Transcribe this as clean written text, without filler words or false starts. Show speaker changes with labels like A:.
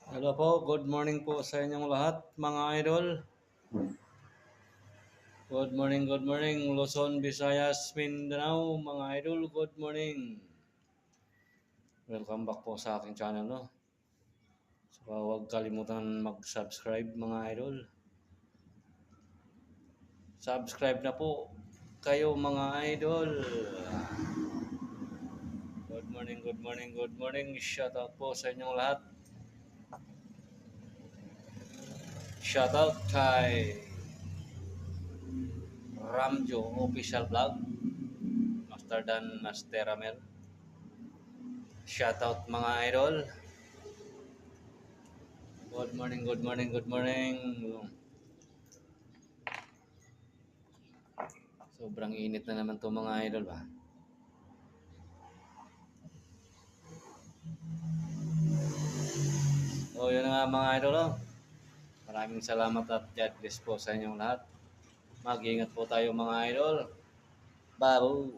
A: Hello po, good morning po sa inyong lahat mga idol. Good morning Luzon, Visayas, Mindanao mga idol, good morning. Welcome back po sa aking channel no. So huwag kalimutan mag-subscribe mga idol. Subscribe na po kayo mga idol. Good morning. Shout out po sa inyong lahat. Shout out kay Ramjo Official Vlog, Master Dan Master Ramel. Shout out mga idol. Good morning. Sobrang init na naman to mga idol ba. So yun na nga mga idol. Maraming salamat at God bless po sa inyong lahat. Mag-ingat po tayo mga idol. Babo!